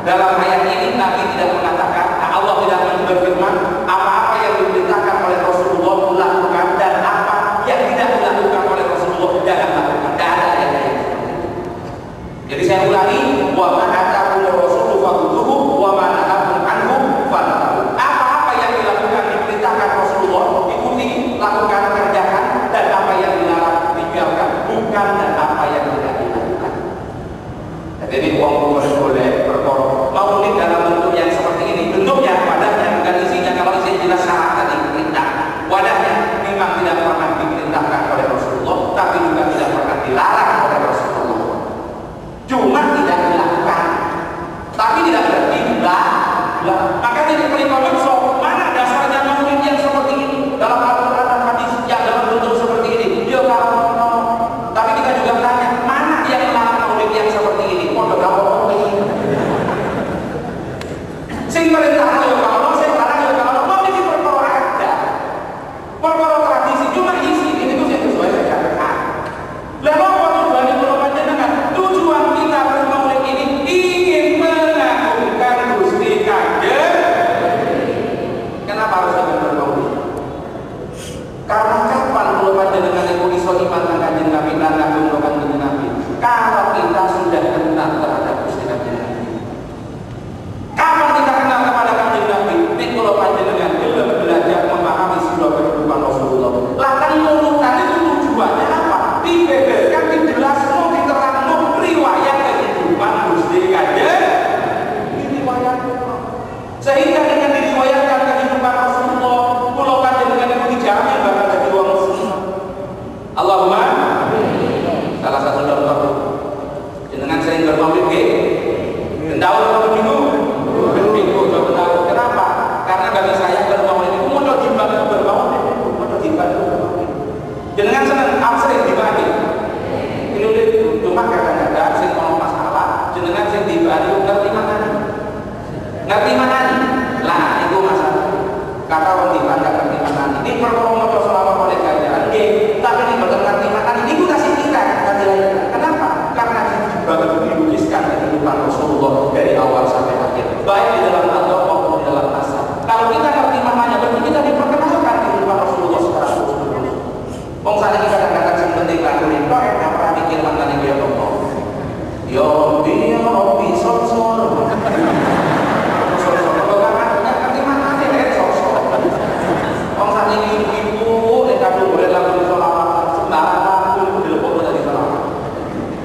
Dalam ayat ini Nabi tidak mengatakan, Allah tidak berfirman apa-apa yang diperintahkan oleh Rasulullah lakukan, dan apa yang tidak dilakukan oleh Rasulullah jangan lakukan. Tidak ada ayat-ayat. Jadi saya ulangi, wa ma atakumur rasulu fakhudhuhu wa ma nahakum anhu fantahu. Apa-apa yang dilakukan diperintahkan Rasulullah ikuti, lakukan, kerjakan, dan apa yang dilarang tinggalkan, bukan, dan apa yang tidak dilakukan. Jadi uang boleh berkorban maulid dalam bentuk yang seperti ini, bentuknya, wadahnya, bukan isinya. Kalau isinya jelas syarat tadi perintah, wadahnya memang tidak pernah diperintahkan oleh Rasulullah, tapi juga tidak pernah dilarang oleh Rasulullah. Cuma tidak dilakukan, tapi tidak berarti dilarang. Makanya di perintah so, mana dasarnya maulid yang seperti ini dalam Al-Quran dan hadis yang dalam bentuk seperti ini? Dia kalau tapi kita juga tanya, mana yang melarang maulid yang seperti ini? Pondok apa? Sing perintah yo kalau sing larang yo kalau mau iki perkara ada. Perkara tradisi cuma isi ini itu sing sesuai dengan. Lah apa tujuan kula panjenengan? Tujuan kita bermaulid ini ingin mengagungkan Gusti Kanjeng. Kenapa harus kita bermaulid? Karena kapan kula panjenengan iku iso iman nang Kanjeng Nabi lan ngagungno Kanjeng Nabi? Kalau kita sudah kenal terhadap Gusti Kanjeng Nabi. Kapan kita kenal kepada Kanjeng Nabi? Nek kula panjenengan gelem belajar memahami sira kehidupan Rasulullah. Lah kan nurutan itu tujuannya apa? Dibeberkan, dijelaskan, diterangkan riwayat kehidupan Gusti Kanjeng. Sehingga dengan diriwayatkan kehidupan Rasulullah, kula panjenengan itu dijamin bakal jadi wong muslim. Allahumma salah satu contoh jenengan sering bermaulid nggih. Tahu atau bingung? Bingung, tahu. Kenapa? Karena bagi saya bermaulid itu mau dibantu bermaulid, mau dibantu bermaulid. Jenengan seneng sering dibagi. Ini cuma kadang-kadang sing ono masalah, jenengan sing dibagi ngerti mana? Ngerti mana? Lah, itu masalah. Kata orang dibagi ngerti mana? Ini perlu mau selama oleh kajian. Tapi ini betul ngerti mana? Ini kita kasih kita kajian. Kenapa? Karena dibagi dilukiskan kehidupan Rasulullah dari awal sampai akhir, baik di dalam adab maupun di dalam asal. Kalau kita ngerti maknanya, berarti kita diperkenalkan kehidupan Rasulullah secara khusus. Wong saat ini kadang-kadang yang penting lagu ini, kok yang pernah mikir mantan dia Allah. Ya Rabbi, sor-sor. Sor-sor, kalau kan ngerti maknanya kayak sor-sor. Wong saat ini ibu, kadang boleh lagu sholawat, sembarang lagu itu dilepuk dari sholawat.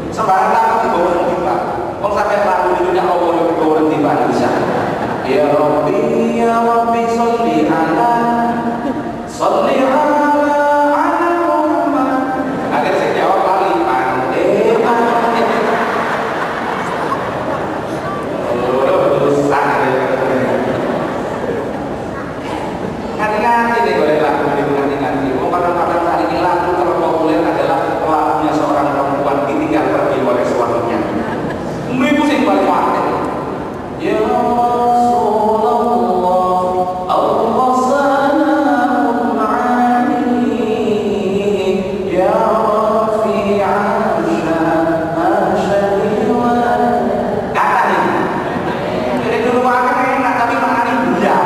Sembarang lagu dibawa orang tiba. Wong sampai lagu itu yang Allah yang dibawa orang tiba bisa. Ya Rabbi, sholli ala Muhammad. Akhirnya saya jawab lagi, pandai. Hati-hati deh boleh lagu nanti. Kadang-kadang saat ini lagu terpopuler adalah lagunya seorang perempuan ditinggal pergi oleh suaminya. Ibu sing paling mati. Ya Rasulullah, Allah salamun alaihi, ya Rafi'an syahadi wa kata nih. Jadi dulu akan enak tapi maknanya buyar.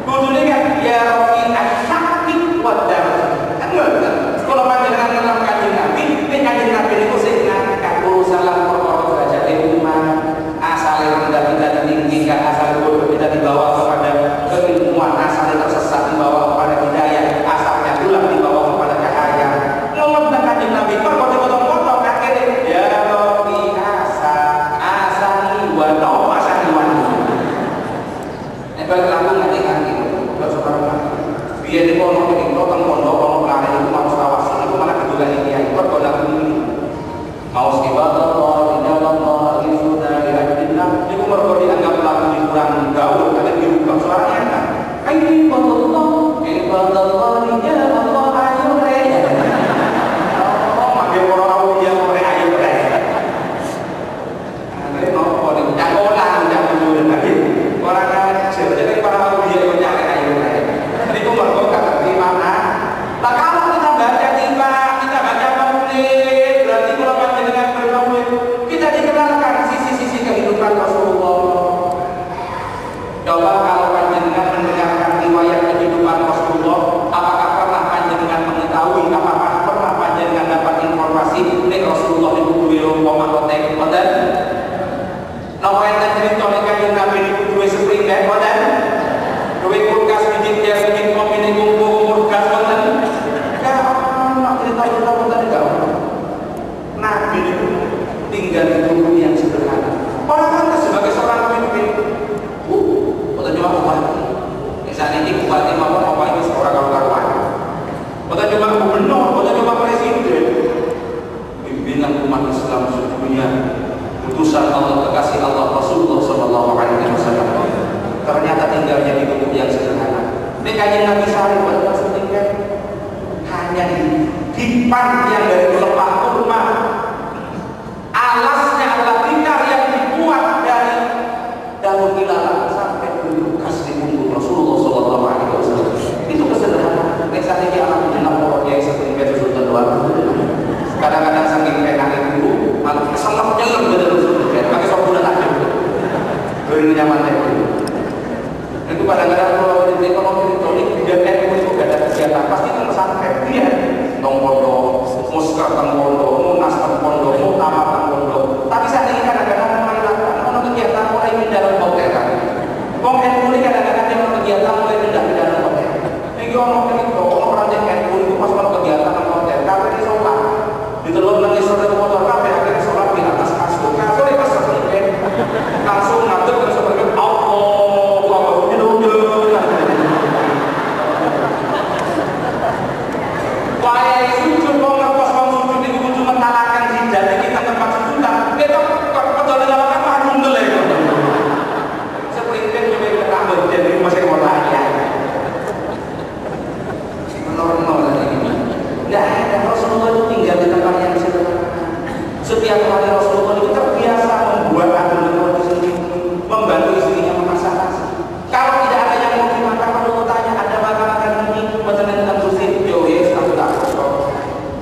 Kudune kan ya Rafi'an syahadi wa darajat. Kalau panjenengan dalam Kanjeng Nabi, Kanjeng Nabi itu sing ngangkat urusan perkara derajat umat, asal rendah kita ditinggikan, asal bodoh kita dibawa kepada keilmuan, asal tersesat dibawa kepada hidayah, asalnya tulang dibawa kepada cahaya. Ngomong tentang Kanjeng Nabi, kok dipotong-potong akhirnya ya Rabbi asani wa no asani wa no. Balik lagu ngerti-ngerti kalau sekarang biar di pondok ini, kalau kan pondok pelari itu mau tawasul itu mana kedua ini ya, ikut lagu ini mau ibadah di dalam itu dari adillah itu mereka dianggap lagu di kurang gaul karena dirubah suaranya kan ibadah di dalam ayo rey oh makin orang awalnya orang ayo rey ada nopo di dakolah tidak menurut lagi orang aja Coba kalau panjenengan mendengarkan riwayat kehidupan Rasulullah, apakah pernah panjenengan mengetahui, apakah pernah panjenengan dapat informasi nek Rasulullah itu duwe omah anggota boten? Napa enten crita nek Kanjeng Nabi niku duwe sepringan boten? Duwe kulkas bikin dia bikin kopi ning kumpul gas boten? Ya, cerita-cerita boten enggak. Nabi itu tinggal di rumah yang sederhana. Orang pantas sebagai seorang pemimpin. Boten cuma bupati. Misalnya ini bupati mau ini seorang kawan-kawan. Boten cuma gubernur, boten cuma presiden. Pimpinan umat Islam sedunia. Utusan Allah, kekasih Allah, Rasulullah Sallallahu Alaihi Wasallam. Ternyata tinggalnya di tubuh yang sederhana. Ini Kanjeng Nabi Sari pada setingkat hanya di dipan yang dari pelepah kurma. Alasnya adalah tikar yang dibuat dari daun ilalang sampai bekas di punggung Rasulullah Sallallahu Alaihi Wasallam. Itu kesederhanaan. Saat ini anak mengenal orang yang setingkat Sultan Luar. Kadang-kadang saking pengen itu malah keselak nyelam betul Sultan. Pakai sopunan aja. Beri nyaman lagi. Itu kadang-kadang kalau di ekonomi elektronik tidak itu gak ada kegiatan pasti itu pesantren dia tong pondok, muskar tong pondok, munas tong pondok, muktamar tong pondok. Tapi saat ini kadang-kadang mulai kegiatan mulai pindah dalam hotel kan. Wong NU kadang-kadang dia kegiatan mulai pindah ke dalam hotel. Ini orang itu orang yang NU itu pas mau kegiatan dalam hotel, kafe di sholat, ditelur lagi sholat motor kafe akhirnya sholat di atas kasur, kasur di pasar ini langsung ngatur ke seperti Allah. Wahai sujud mau ngepas mau sujud itu cuma talakan jidat kita tempat sujudan kita kalau dalam apa handel ya seperti juga ketambah jadi masih mau tanya normal lagi nggak ada. Rasulullah itu tinggal di tempat yang sederhana. Setiap hari Rasulullah itu terbiasa membuat adonan sendiri, membantu istrinya memasak nasi. Kalau tidak ada yang mau dimakan, Rasulullah tanya ada makanan ini macam yang terusir yo yes aku tak.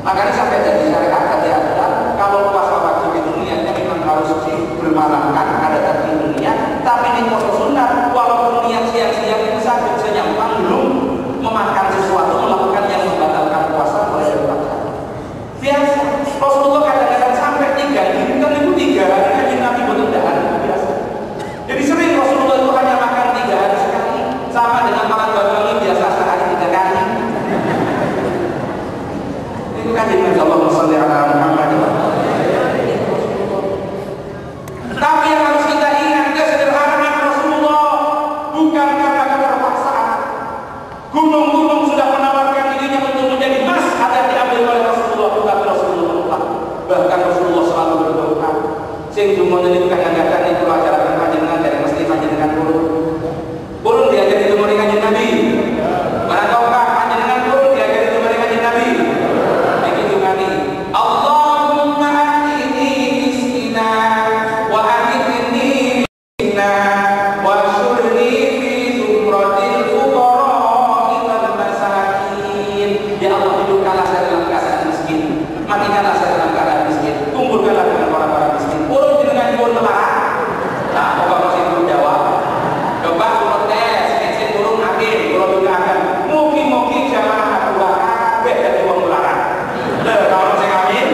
Makanya sampai jadi syariat tadi adalah kalau puasa waktu di dunia memang harus bermalamkan ada tadi dunia, tapi ini puasa sunnah walaupun niat siang-siang itu sakit senyampang belum memakan sesuatu melakukan yang membatalkan puasa mulai dari makan. Biasa Rasulullah kadang-kadang sampai 3 hari kan itu 3 hari kan Nabi bertendaan biasa. Jadi sering Rasulullah itu hanya makan 3 hari sekali sama dengan makan bagi biasa sehari 3 kali. Itu kan dengan Allahumma sholli ala Muhammad. Tapi yang harus kita ingat kesederhanaan Rasulullah bukan karena keterpaksaan. Gunung-gunung sudah menawarkan dirinya untuk menjadi emas ada diambil oleh Rasulullah, tapi Rasulullah menolak. Bahkan Rasulullah selalu berdoa. Sing dumono niku kadang-kadang niku acara panjenengan dari mesti panjenengan purun diajari itu murid Kanjeng Nabi. Mana tahukah panjenengan purun diajari itu murid Kanjeng Nabi? Allahumma ahdini miskina wa ahdini miskina wa syurni fi zumratil fuqara wal masakin. Ya Allah, hidupkanlah saya dalam keadaan miskin, matikanlah saya dalam keadaan miskin, kumpulkanlah dengan orang-orang miskin. Urung jenengan pun melarang. Nah, coba masih belum jawab. Coba protes, mesin turun akhir, kalau juga akan mungkin jamaah dua kabeh dari wong melarang. Kalau saya amin,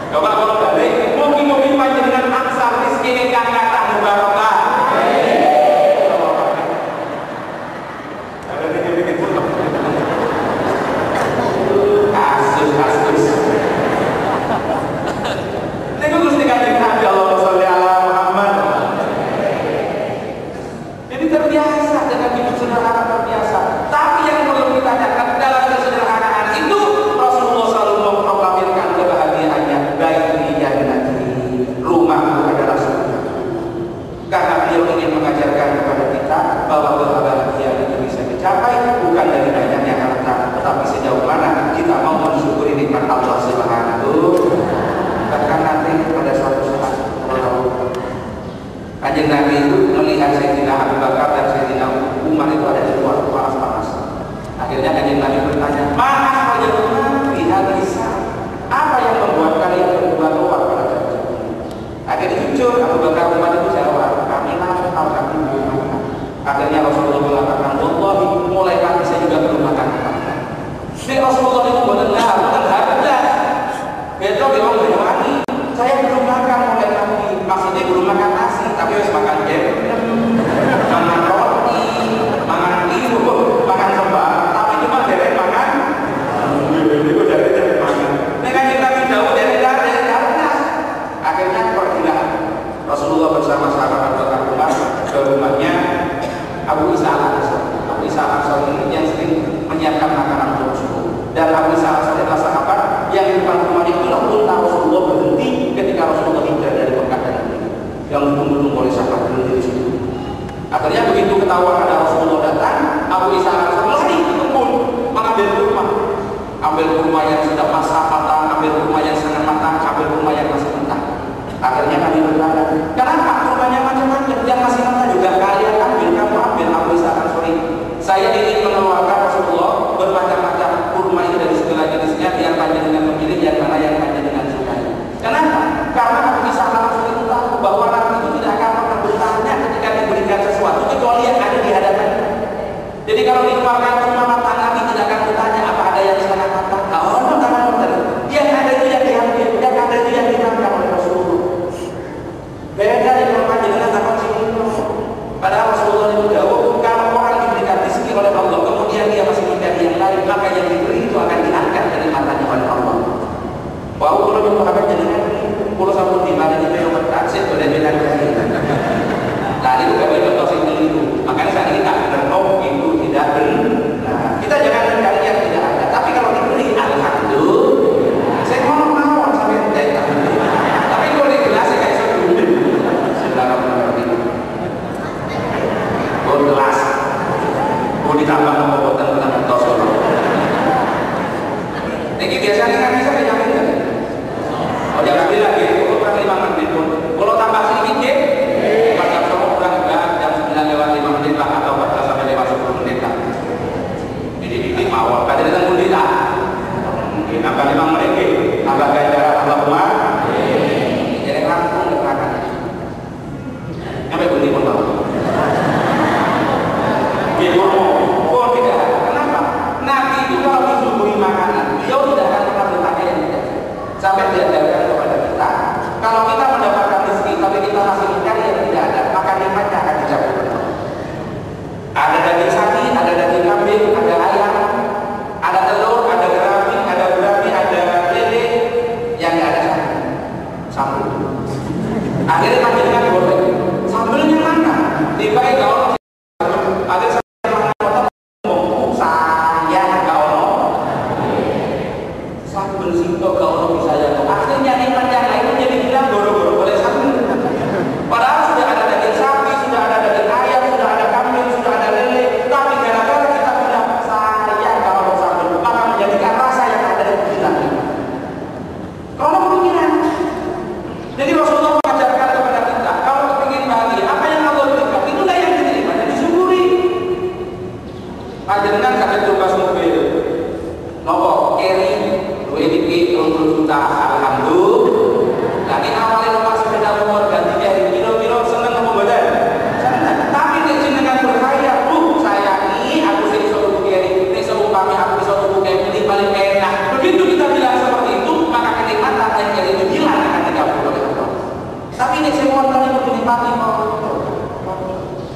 coba kalau balik, mungkin panjenengan aksar miskin yang kata mubarakah. Kasus. Ini terus dikatakan Nabi Allahumma sholli ala Muhammad. Jadi terbiasa dengan hidup sederhana terbiasa. Tapi yang perlu kita catat dalam kesederhanaan itu Rasulullah selalu memproklamirkan kebahagiaannya. Baiti jannati, rumahku adalah surga. Karena beliau ingin mengajarkan kepada kita bahwa kebahagiaan itu bisa dicapai bukan dari banyaknya harta, tetapi sejauh mana kita mau mensyukuri nikmat Allah Subhanahu. Bahkan nanti pada suatu saat Kanjeng Nabi itu melihat Sayyidina Abu Bakar dan Sayyidina Umar itu ada di luar Akhirnya Rasulullah mengatakan, wallahi mulai pagi saya juga belum makan apa-apa. Nek Rasulullah itu benar hardas. Betul dia orang Banyuwangi. Saya belum makan mulai pagi. Maksudnya belum makan nasi, tapi harus makan jam, makan roti, makan ibu, makan sembah. Tapi cuma dari makan. Itu dari makan. Nek Kanjeng Nabi Dawud dari hardas. Akhirnya pergilah Rasulullah bersama sahabat Umar ke rumahnya Abu Isa al-Ansari. Abu Isa al-Ansari ini yang sering menyiapkan makanan untuk Rasulullah. Dan Abu Isa al-Ansari adalah sahabat yang di depan rumah itulah unta Rasulullah berhenti ketika Rasulullah hijrah dari Mekah dan Madinah. Yang ditunggu-tunggu oleh sahabat berhenti di situ. Akhirnya begitu ketahuan ada Rasulullah datang, Abu Isa al-Ansari lari ke kebun mengambil kurma. Ambil kurma yang sudah matang, ambil kurma yang setengah matang, ambil kurma yang masih mentah. Akhirnya kami berkata, kenapa kurmanya macam-macam, yang masih mentah juga kalian ambil, kamu ambil. Abu Isa al-Ansari, saya ingin mengeluarkan Rasulullah bermacam-macam kurma ini dari segala jenisnya, biar panjenengan memilih yang mana yang panjenengan sukai. Kenapa? Karena Abu Isa al-Ansari itu tahu bahwa Nabi itu tidak akan pernah bertanya ketika diberikan sesuatu kecuali yang ada di hadapannya. Jadi kalau dikeluarkan kurma matang, Nabi tidak akan bertanya apa ada yang setengah matang. Oh, tangan benar. Yang ada itu yang diambil, yang ada itu yang dimakan oleh Rasulullah. Beda dengan panjenengan takon sini. Padahal Rasulullah itu jauh, kalau orang diberikan rezeki oleh Allah, kemudian dia masih mencari yang lain, maka yang diberi itu akan diangkat dari matanya oleh Allah. Wah, kalau itu akan jadikan pulau sampun di mana di bawah taksir sudah bilang dari. Nah, itu kami contoh sing keliru. Makanya saat ini tak benar, itu tidak benar. Nah, kita jangan mencari yang tidak ada. Tapi kalau diberi, alhamdulillah. Saya mau sampai tidak. Tapi kalau digelas saya kayak sebelum. Oh gelas, oh ditambah pembuatan tentang tos. Ini biasanya kan bisa dijamin kan? Oh jangan bilang lagi, kurang 5 menit pun. Kalau tambah sedikit, jam 10 kurang enggak, jam 9 lewat 5 menit lah atau 14 sampai lewat 10 menit lah. Jadi mau, kadang kita pun tidak. Mungkin nambah 5 menit, nambah ganjaran, nambah umat. Jadi langsung diterangkan. Sampai bunyi pun tahu. Oh tidak, kenapa? Nabi itu kalau disuguhi makanan, beliau tidak akan pernah bertanya yang tidak. Sampai diajarkan kepada kita, kalau kita mendapatkan rezeki tapi kita masih mencari yang tidak ada, maka nikmatnya akan dicabut. Ada daging sapi, ada daging kambing, ada ayam, ada telur, ada gerapi, ada berapi, ada lele, yang tidak ada sambal. Akhirnya panjenengan boleh sambelnya mana? Dipakai kalau ada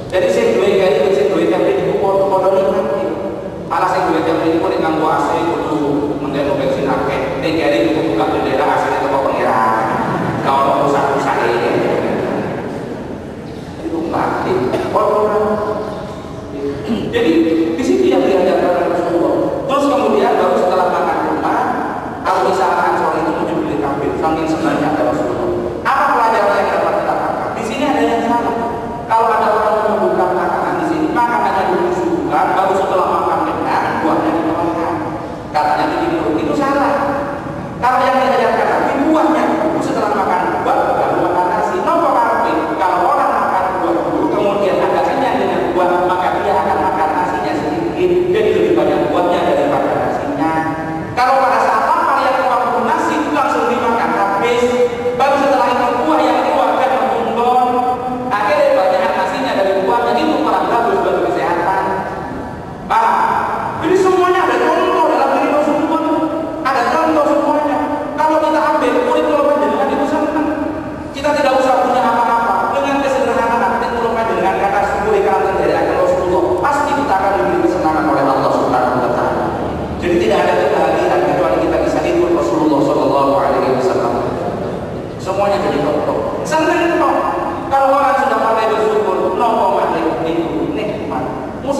jadi saya dua kali, saya dua kali di kodo ini. Malah saya dua kali ini pun dengan AC itu mengenai bensin akeh. Tiga kali itu buka bendera AC itu kok pengiran. Kalau rusak-rusak ini, itu mati. Jadi di situ yang diajarkan oleh Rasulullah. Terus kemudian baru setelah makan rumah, Abu Isa al-Ansari itu menyembelih kambing. Saking senangnya ada Rasulullah. Apa pelajaran yang dapat kita tangkap? Di sini ada yang salah. Kalau ada orang membuka makanan di sini, makanannya dulu disuguhkan, baru setelah makan dengan buahnya dikeluarkan. Katanya itu salah. Kalau yang diajarkan Nabi, buahnya dulu setelah makan buah, baru makan nasi. Nopo kalau orang makan buah dulu, kemudian agak kenyang dengan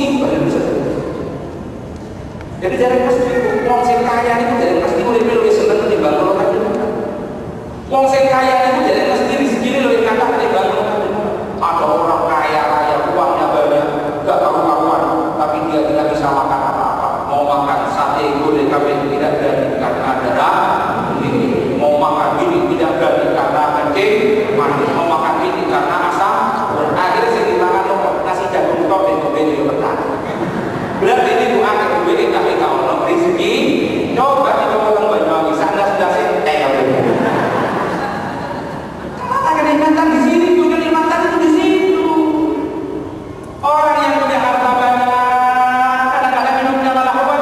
mesti banyak bisa. Jadi jarang mesti wong sing kaya itu jarang mesti uripe luwih seneng timbang kula kan. Wong sing kaya itu jarang mesti rezekine luwih kathah timbang kula kan. Ada orang kaya raya uangnya banyak, enggak karu-karuan, tapi dia tidak bisa makan apa-apa. Mau makan sate goreng kambing tidak jadi karena darah. Mau makan ini tidak jadi karena kencing, mau makan ini karena asam. Akhirnya saya dimakan nasi jagung tok di petang. Berarti ini doa kedua tapi kalau no rezeki, coba kita ngomong Banyuwangi sana sudah Kenapa kenikmatan di sini? Kenikmatan itu di situ. Orang yang punya harta banyak, kadang-kadang minumnya malah obat.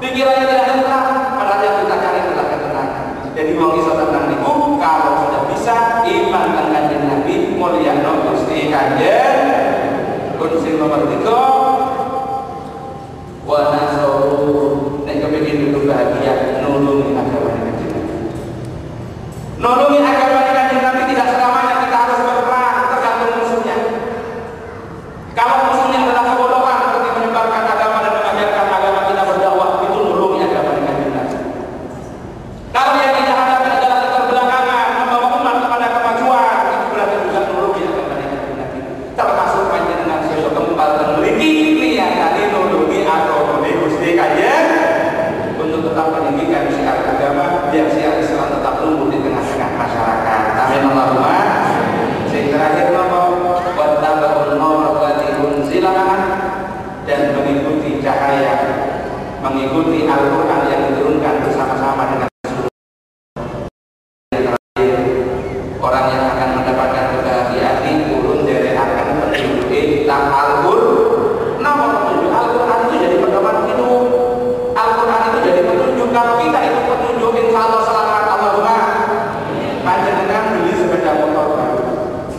Pikirannya tidak tenang, padahal yang kita cari adalah ketenangan. Jadi wong iso tenang niku kalau sudah bisa iman dengan Nabi mulia Gusti Kanjeng kunci nomor 3 wa nasaru nek kepengin hidup bahagia nulungi agama Kanjeng Nabi. Nulungi agama Kanjeng Nabi tidak selamanya kita harus berperang, tergantung musuhnya. Kalau musuhnya adalah kebodohan seperti menyebarkan agama dan mengajarkan agama kita berdakwah, itu nulungi agama Kanjeng Nabi. Kalau yang kita hadapi adalah keterbelakangan, membawa umat kepada kemajuan, itu berarti juga nulungi agama Kanjeng Nabi. Termasuk panjenengan sesuatu kempal dan memiliki niat tadi nulungi agama Gusti Kanjeng untuk tetap pendidikan syiar agama biar syiar Islam tetap tumbuh di tengah-tengah masyarakat. Amin Allahumma. Yang terakhir nomor wattaba'un nur allati unzila dan mengikuti cahaya, mengikuti Al-Qur'an yang diturunkan bersama-sama dengan orang yang akan mendapatkan kebahagiaan turun dari akan petunjuk kitab Al-Qur'an. Nama petunjuk Al-Qur'an itu jadi pedoman hidup. Al-Qur'an itu jadi petunjuk. Kalau kita itu petunjuk, insya Allah selamat. Allahumma. Panjenengan beli sepeda motor baru.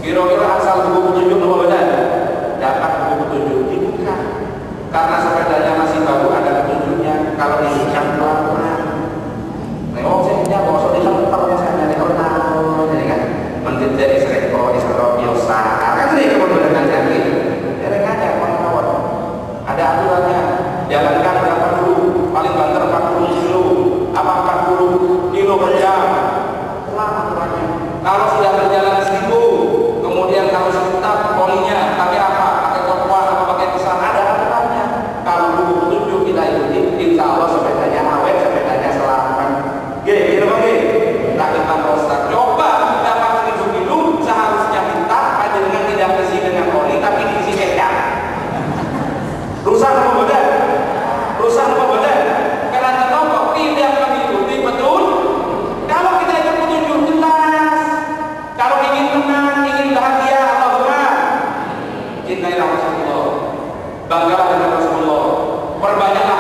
Kira-kira asal buku petunjuk nomor benar dapat buku petunjuk dibuka. Karena sepedanya masih baru ada petunjuknya. Kalau dihidupkan pelan-pelan. Memang saya punya bosok di tempat saya nyari orang. Jadi kan menjadi sereko isro biasa. Kan ini kemudian jadi dereng ada kawan-kawan. Ada aturannya. Jalankan berapa dulu? Paling banter 40 kilo. Apa 40 kilo per jam? Lama aturannya. Kalau sudah berjalan 1000, kemudian kalau sebentar polinya pakai apa? Pakai tokuan atau pakai pesan, ada aturannya. Kalau buku petunjuk kita ikuti, insya Allah sepedanya awet, sepedanya selamat. Gini, tak kita prostat. Coba dapat 1000 kilo, seharusnya kita aja dengan tidak isi dengan oli, tapi diisi kecap. Rusak apa badan? Rusak apa badan? Karena kenapa? Tidak mengikuti betul. Kalau kita ikut petunjuk jelas. Kalau ingin tenang, ingin bahagia, Allahumma cintailah Rasulullah, banggalah dengan Rasulullah, perbanyaklah